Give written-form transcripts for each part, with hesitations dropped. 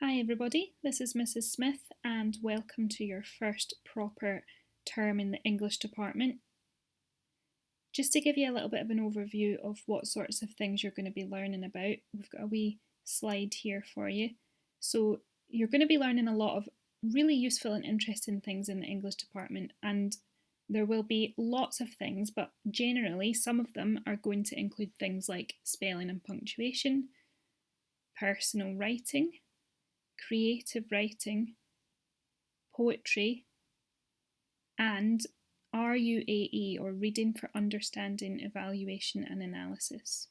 Hi everybody, this is Mrs. Smith and welcome to your first proper term in the English department. Just to give you a little bit of an overview of what sorts of things you're going to be learning about, we've got a wee slide here for you. So you're going to be learning a lot of really useful and interesting things in the English department, and there will be lots of things, but generally some of them are going to include things like spelling and punctuation, personal writing, creative writing, poetry, and RUAE, or Reading for Understanding, Evaluation and Analysis.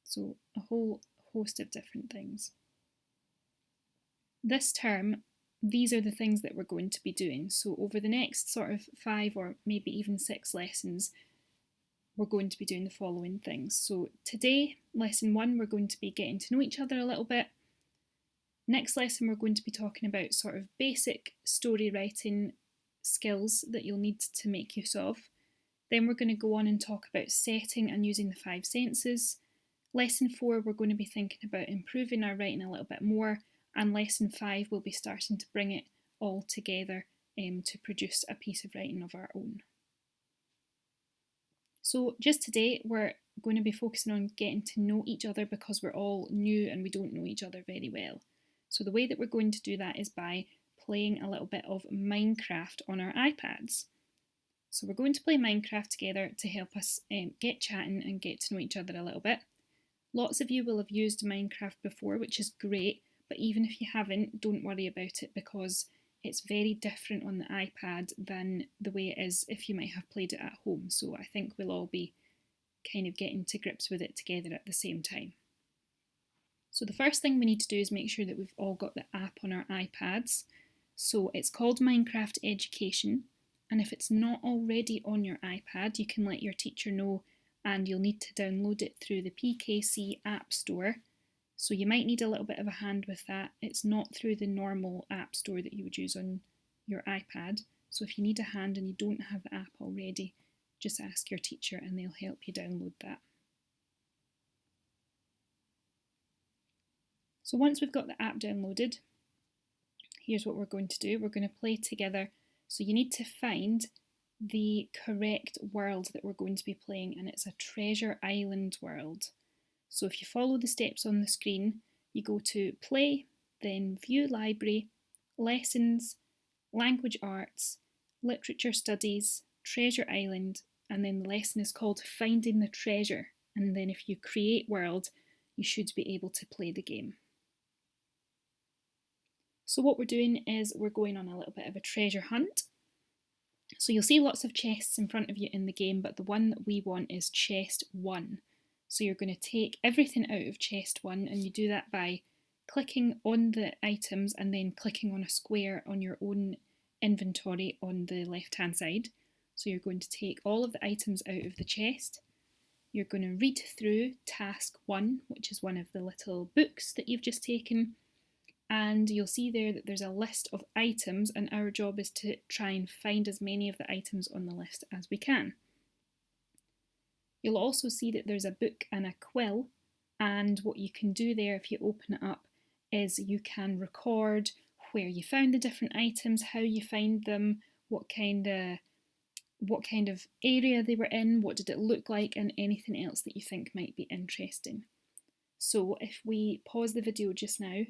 So a whole host of different things. This term, these are the things that we're going to be doing. So over the next sort of 5 or maybe even 6 lessons, we're going to be doing the following things. So today, lesson 1, we're going to be getting to know each other a little bit. Next lesson, we're going to be talking about sort of basic story writing skills that you'll need to make use of. Then we're going to go on and talk about setting and using the 5 senses. Lesson 4, we're going to be thinking about improving our writing a little bit more. And lesson 5, we'll be starting to bring it all together to produce a piece of writing of our own. So just today, we're going to be focusing on getting to know each other because we're all new and we don't know each other very well. So the way that we're going to do that is by playing a little bit of Minecraft on our iPads. So we're going to play Minecraft together to help us get chatting and get to know each other a little bit. Lots of you will have used Minecraft before, which is great, but even if you haven't, don't worry about it because it's very different on the iPad than the way it is if you might have played it at home. So I think we'll all be kind of getting to grips with it together at the same time. So the first thing we need to do is make sure that we've all got the app on our iPads. So it's called Minecraft Education, and if it's not already on your iPad, you can let your teacher know and you'll need to download it through the PKC App Store. So you might need a little bit of a hand with that. It's not through the normal app store that you would use on your iPad. So if you need a hand and you don't have the app already, just ask your teacher and they'll help you download that. So once we've got the app downloaded, here's what we're going to do. We're going to play together. So you need to find the correct world that we're going to be playing, and it's a Treasure Island world. So if you follow the steps on the screen, you go to Play, then View Library, Lessons, Language Arts, Literature Studies, Treasure Island, and then the lesson is called Finding the Treasure. And then if you create world, you should be able to play the game. So what we're doing is we're going on a little bit of a treasure hunt. So you'll see lots of chests in front of you in the game, but the one that we want is chest 1. So you're going to take everything out of chest 1, and you do that by clicking on the items and then clicking on a square on your own inventory on the left hand side. So you're going to take all of the items out of the chest. You're going to read through task 1, which is one of the little books that you've just taken, and you'll see there that there's a list of items, and our job is to try and find as many of the items on the list as we can. You'll also see that there's a book and a quill, and what you can do there if you open it up is you can record where you found the different items, how you find them, what kind of area they were in, what did it look like, and anything else that you think might be interesting. So if we pause the video just now,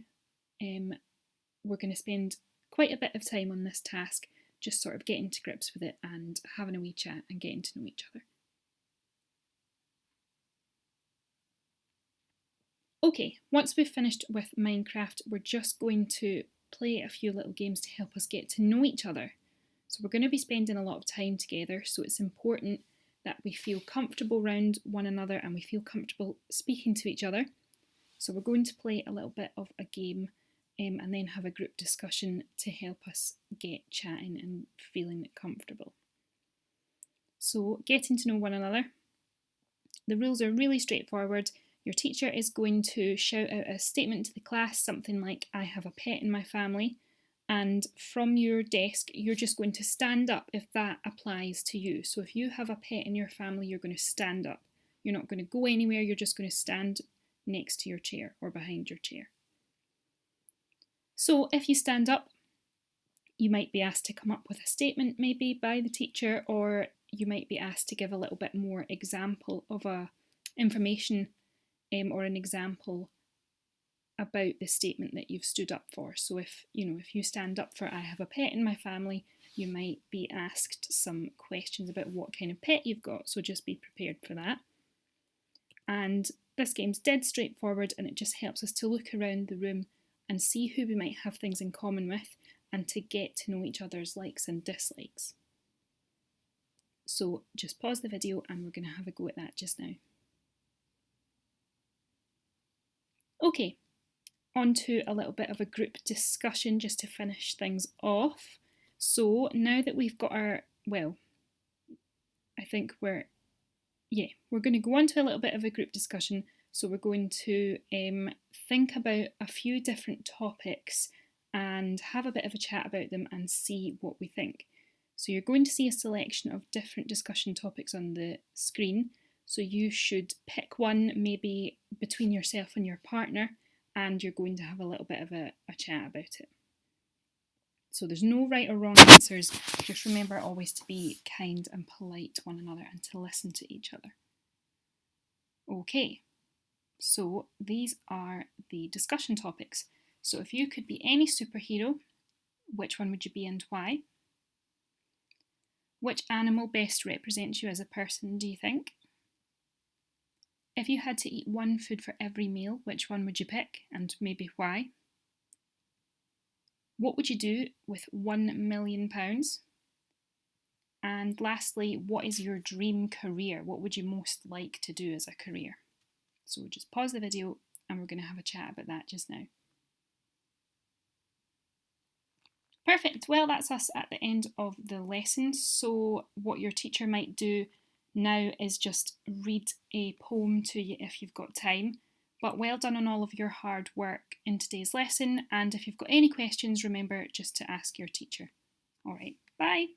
we're going to spend quite a bit of time on this task, just sort of getting to grips with it and having a wee chat and getting to know each other. Okay, once we've finished with Minecraft, we're just going to play a few little games to help us get to know each other. So we're going to be spending a lot of time together, so it's important that we feel comfortable around one another and we feel comfortable speaking to each other. So we're going to play a little bit of a game and then have a group discussion to help us get chatting and feeling comfortable. So getting to know one another. The rules are really straightforward. Your teacher is going to shout out a statement to the class, something like, I have a pet in my family, and from your desk you're just going to stand up if that applies to you. So if you have a pet in your family, you're going to stand up. You're not going to go anywhere, you're just going to stand next to your chair or behind your chair. So if you stand up, you might be asked to come up with a statement maybe by the teacher, or you might be asked to give a little bit more example of information or an example about the statement that you've stood up for. So if you stand up for I have a pet in my family, you might be asked some questions about what kind of pet you've got, so just be prepared for that. And this game's dead straightforward, and it just helps us to look around the room and see who we might have things in common with, and to get to know each other's likes and dislikes. So just pause the video and we're going to have a go at that just now. Okay, on to a little bit of a group discussion just to finish things off. So now that we've got I think we're going to go on to a little bit of a group discussion. So we're going to think about a few different topics and have a bit of a chat about them and see what we think. So you're going to see a selection of different discussion topics on the screen. So you should pick one maybe between yourself and your partner, and you're going to have a little bit of a chat about it. So there's no right or wrong answers. Just remember always to be kind and polite to one another and to listen to each other. Okay, so these are the discussion topics. So if you could be any superhero, which one would you be and why? Which animal best represents you as a person, do you think? If you had to eat one food for every meal, which one would you pick and maybe why? What would you do with £1 million? And lastly, what is your dream career? What would you most like to do as a career? So just pause the video and we're going to have a chat about that just now. Perfect, well that's us at the end of the lesson. So what your teacher might do now is just read a poem to you if you've got time. But well done on all of your hard work in today's lesson, and if you've got any questions, remember just to ask your teacher. Alright, bye!